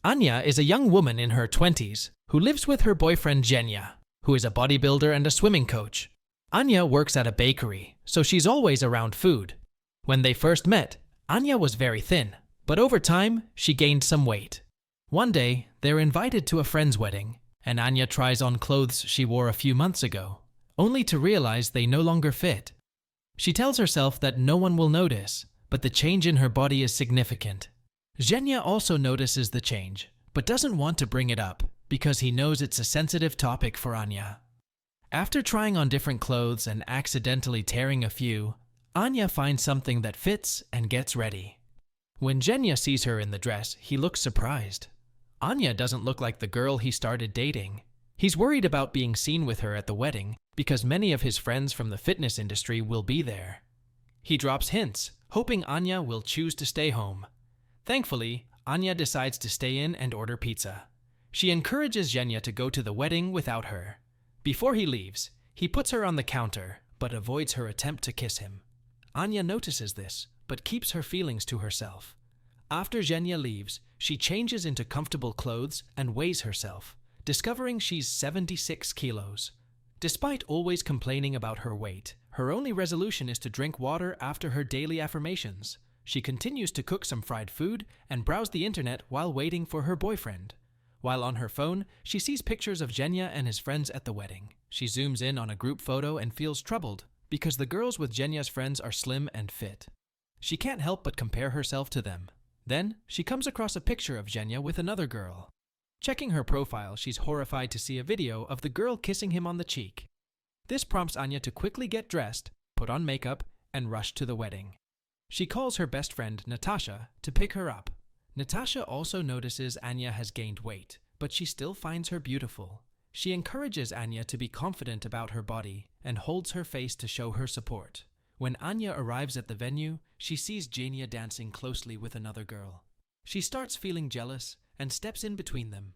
Anya is a young woman in her 20s who lives with her boyfriend Zhenya, who is a bodybuilder and a swimming coach. Anya works at a bakery, so she's always around food. When they first met, Anya was very thin, but over time, she gained some weight. One day, they're invited to a friend's wedding, and Anya tries on clothes she wore a few months ago, only to realize they no longer fit. She tells herself that no one will notice, but the change in her body is significant. Zhenya also notices the change, but doesn't want to bring it up because he knows it's a sensitive topic for Anya. After trying on different clothes and accidentally tearing a few, Anya finds something that fits and gets ready. When Zhenya sees her in the dress, he looks surprised. Anya doesn't look like the girl he started dating. He's worried about being seen with her at the wedding because many of his friends from the fitness industry will be there. He drops hints, hoping Anya will choose to stay home. Thankfully, Anya decides to stay in and order pizza. She encourages Zhenya to go to the wedding without her. Before he leaves, he puts her on the counter, but avoids her attempt to kiss him. Anya notices this, but keeps her feelings to herself. After Zhenya leaves, she changes into comfortable clothes and weighs herself, discovering she's 76 kilos. Despite always complaining about her weight, her only resolution is to drink water after her daily affirmations. She continues to cook some fried food and browse the internet while waiting for her boyfriend. While on her phone, she sees pictures of Zhenya and his friends at the wedding. She zooms in on a group photo and feels troubled because the girls with Zhenya's friends are slim and fit. She can't help but compare herself to them. Then, she comes across a picture of Zhenya with another girl. Checking her profile, she's horrified to see a video of the girl kissing him on the cheek. This prompts Anya to quickly get dressed, put on makeup, and rush to the wedding. She calls her best friend, Natasha, to pick her up. Natasha also notices Anya has gained weight, but she still finds her beautiful. She encourages Anya to be confident about her body and holds her face to show her support. When Anya arrives at the venue, she sees Zhenya dancing closely with another girl. She starts feeling jealous and steps in between them.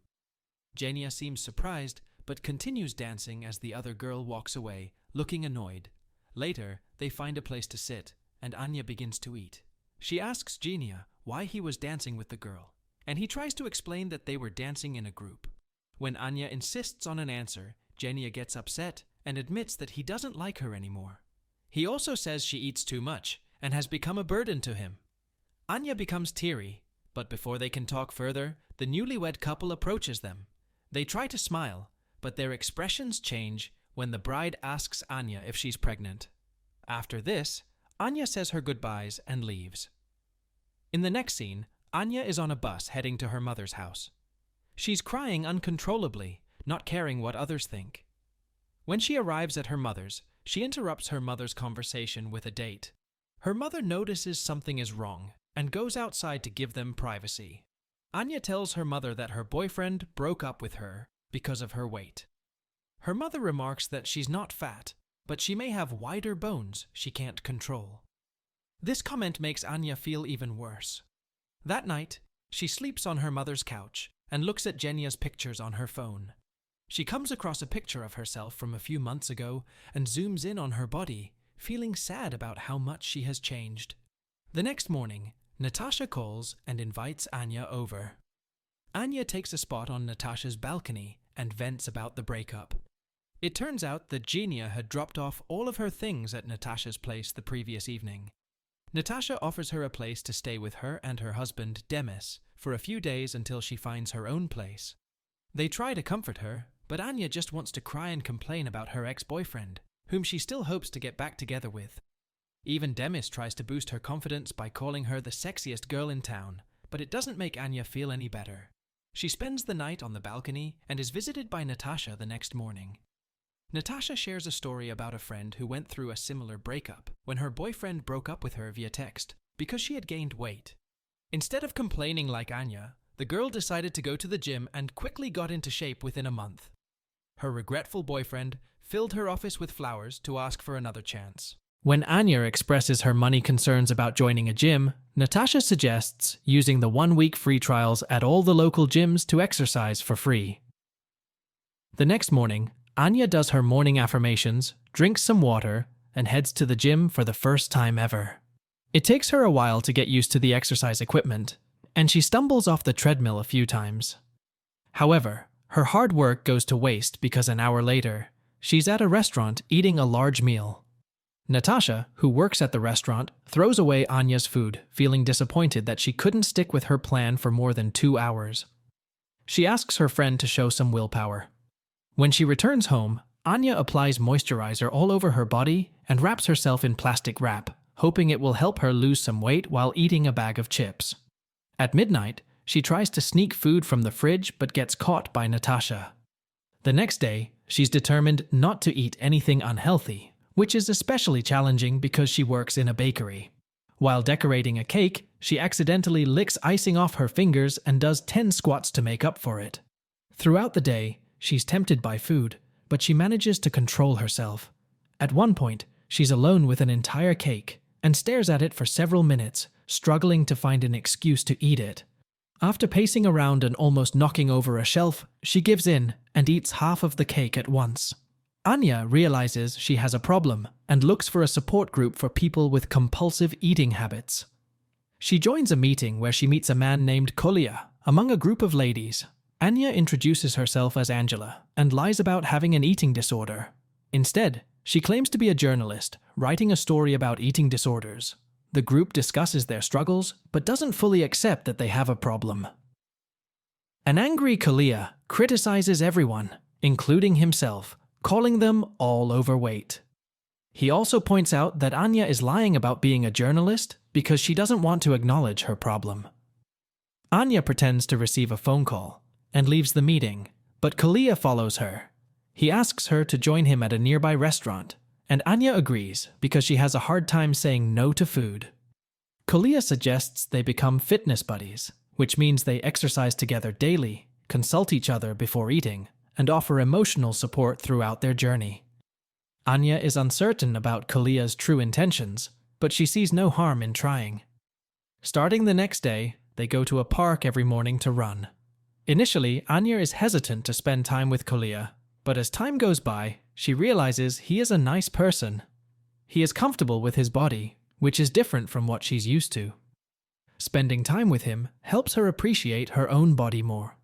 Zhenya seems surprised, but continues dancing as the other girl walks away, looking annoyed. Later, they find a place to sit, and Anya begins to eat. She asks Zhenya why he was dancing with the girl, and he tries to explain that they were dancing in a group. When Anya insists on an answer, Zhenya gets upset and admits that he doesn't like her anymore. He also says she eats too much and has become a burden to him. Anya becomes teary, but before they can talk further, the newlywed couple approaches them. They try to smile, but their expressions change when the bride asks Anya if she's pregnant. After this, Anya says her goodbyes and leaves. In the next scene, Anya is on a bus heading to her mother's house. She's crying uncontrollably, not caring what others think. When she arrives at her mother's, she interrupts her mother's conversation with a date. Her mother notices something is wrong and goes outside to give them privacy. Anya tells her mother that her boyfriend broke up with her because of her weight. Her mother remarks that she's not fat, but she may have wider bones she can't control. This comment makes Anya feel even worse. That night, she sleeps on her mother's couch and looks at Zhenya's pictures on her phone. She comes across a picture of herself from a few months ago and zooms in on her body, feeling sad about how much she has changed. The next morning, Natasha calls and invites Anya over. Anya takes a spot on Natasha's balcony and vents about the breakup. It turns out that Zhenya had dropped off all of her things at Natasha's place the previous evening. Natasha offers her a place to stay with her and her husband, Demis, for a few days until she finds her own place. They try to comfort her, but Anya just wants to cry and complain about her ex-boyfriend, whom she still hopes to get back together with. Even Demis tries to boost her confidence by calling her the sexiest girl in town, but it doesn't make Anya feel any better. She spends the night on the balcony and is visited by Natasha the next morning. Natasha shares a story about a friend who went through a similar breakup when her boyfriend broke up with her via text because she had gained weight. Instead of complaining like Anya, the girl decided to go to the gym and quickly got into shape within a month. Her regretful boyfriend filled her office with flowers to ask for another chance. When Anya expresses her money concerns about joining a gym, Natasha suggests using the 1-week free trials at all the local gyms to exercise for free. The next morning, Anya does her morning affirmations, drinks some water, and heads to the gym for the first time ever. It takes her a while to get used to the exercise equipment, and she stumbles off the treadmill a few times. However, her hard work goes to waste because an hour later, she's at a restaurant eating a large meal. Natasha, who works at the restaurant, throws away Anya's food, feeling disappointed that she couldn't stick with her plan for more than 2 hours. She asks her friend to show some willpower. When she returns home, Anya applies moisturizer all over her body and wraps herself in plastic wrap, hoping it will help her lose some weight while eating a bag of chips. At midnight, she tries to sneak food from the fridge but gets caught by Natasha. The next day, she's determined not to eat anything unhealthy, which is especially challenging because she works in a bakery. While decorating a cake, she accidentally licks icing off her fingers and does 10 squats to make up for it. Throughout the day, she's tempted by food, but she manages to control herself. At one point, she's alone with an entire cake and stares at it for several minutes, struggling to find an excuse to eat it. After pacing around and almost knocking over a shelf, she gives in and eats half of the cake at once. Anya realizes she has a problem and looks for a support group for people with compulsive eating habits. She joins a meeting where she meets a man named Kolia among a group of ladies. Anya introduces herself as Angela and lies about having an eating disorder. Instead, she claims to be a journalist, writing a story about eating disorders. The group discusses their struggles, but doesn't fully accept that they have a problem. An angry Kolia criticizes everyone, including himself, calling them all overweight. He also points out that Anya is lying about being a journalist because she doesn't want to acknowledge her problem. Anya pretends to receive a phone call and leaves the meeting, but Kolia follows her. He asks her to join him at a nearby restaurant, and Anya agrees because she has a hard time saying no to food. Kolia suggests they become fitness buddies, which means they exercise together daily, consult each other before eating, and offer emotional support throughout their journey. Anya is uncertain about Kalia's true intentions, but she sees no harm in trying. Starting the next day, they go to a park every morning to run. Initially, Anya is hesitant to spend time with Kolia, but as time goes by, she realizes he is a nice person. He is comfortable with his body, which is different from what she's used to. Spending time with him helps her appreciate her own body more.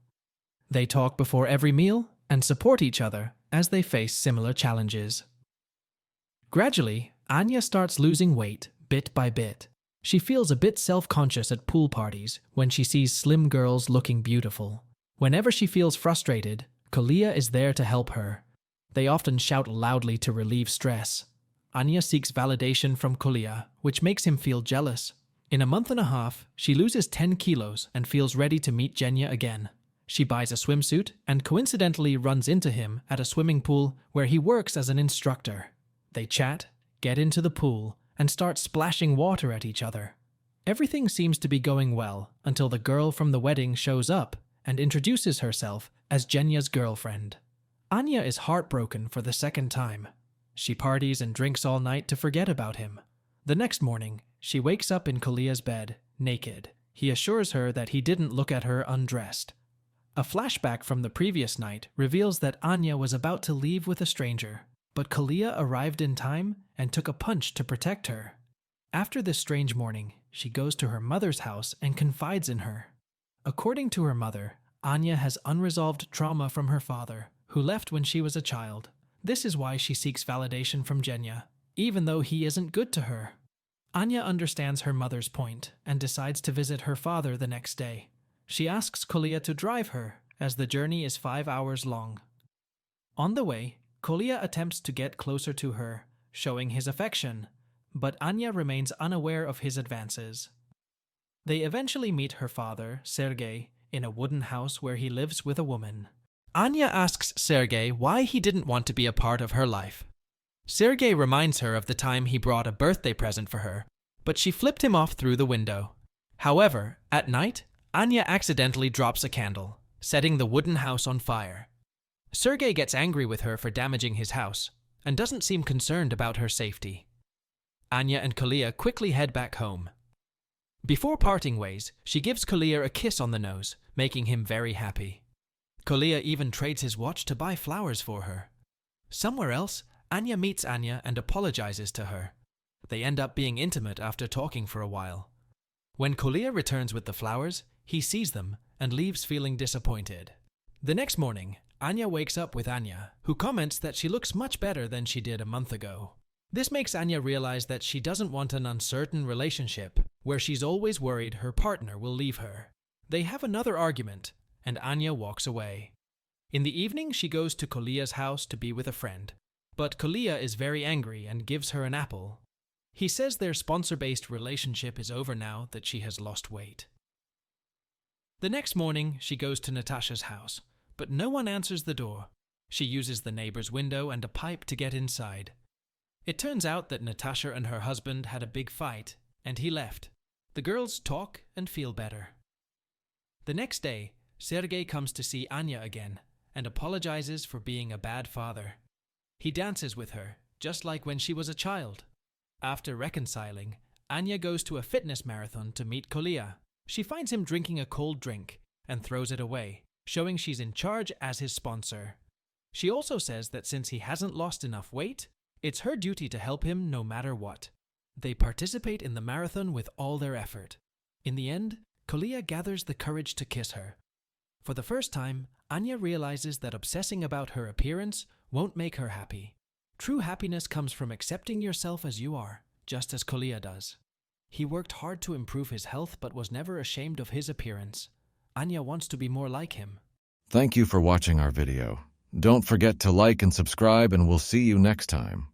They talk before every meal and support each other as they face similar challenges. Gradually, Anya starts losing weight bit by bit. She feels a bit self-conscious at pool parties when she sees slim girls looking beautiful. Whenever she feels frustrated, Kolia is there to help her. They often shout loudly to relieve stress. Anya seeks validation from Kolia, which makes him feel jealous. In a month and a half, she loses 10 kilos and feels ready to meet Genya again. She buys a swimsuit and coincidentally runs into him at a swimming pool where he works as an instructor. They chat, get into the pool, and start splashing water at each other. Everything seems to be going well until the girl from the wedding shows up and introduces herself as Genya's girlfriend. Anya is heartbroken for the second time. She parties and drinks all night to forget about him. The next morning, she wakes up in Kalia's bed, naked. He assures her that he didn't look at her undressed. A flashback from the previous night reveals that Anya was about to leave with a stranger, but Kolia arrived in time and took a punch to protect her. After this strange morning, she goes to her mother's house and confides in her. According to her mother, Anya has unresolved trauma from her father, who left when she was a child. This is why she seeks validation from Genya, even though he isn't good to her. Anya understands her mother's point and decides to visit her father the next day. She asks Kolia to drive her, as the journey is 5 hours long. On the way, Kolia attempts to get closer to her, showing his affection, but Anya remains unaware of his advances. They eventually meet her father, Sergei, in a wooden house where he lives with a woman. Anya asks Sergei why he didn't want to be a part of her life. Sergei reminds her of the time he brought a birthday present for her, but she flipped him off through the window. However, at night, Anya accidentally drops a candle, setting the wooden house on fire. Sergei gets angry with her for damaging his house and doesn't seem concerned about her safety. Anya and Kolia quickly head back home. Before parting ways, she gives Kolia a kiss on the nose, making him very happy. Kolia even trades his watch to buy flowers for her. Somewhere else, Anya meets Anya and apologizes to her. They end up being intimate after talking for a while. When Kolia returns with the flowers, He sees them and leaves feeling disappointed. The next morning, Anya wakes up with Anya, who comments that she looks much better than she did a month ago. This makes Anya realize that she doesn't want an uncertain relationship where she's always worried her partner will leave her. They have another argument, and Anya walks away. In the evening, she goes to Kolia's house to be with a friend, but Kolia is very angry and gives her an apple. He says their sponsor-based relationship is over now that she has lost weight. The next morning, she goes to Natasha's house, but no one answers the door. She uses the neighbor's window and a pipe to get inside. It turns out that Natasha and her husband had a big fight, and he left. The girls talk and feel better. The next day, Sergei comes to see Anya again and apologizes for being a bad father. He dances with her, just like when she was a child. After reconciling, Anya goes to a fitness marathon to meet Kolia. She finds him drinking a cold drink and throws it away, showing she's in charge as his sponsor. She also says that since he hasn't lost enough weight, it's her duty to help him no matter what. They participate in the marathon with all their effort. In the end, Kolia gathers the courage to kiss her. For the first time, Anya realizes that obsessing about her appearance won't make her happy. True happiness comes from accepting yourself as you are, just as Kolia does. He worked hard to improve his health but was never ashamed of his appearance. Anya wants to be more like him. Thank you for watching our video. Don't forget to like and subscribe, and we'll see you next time.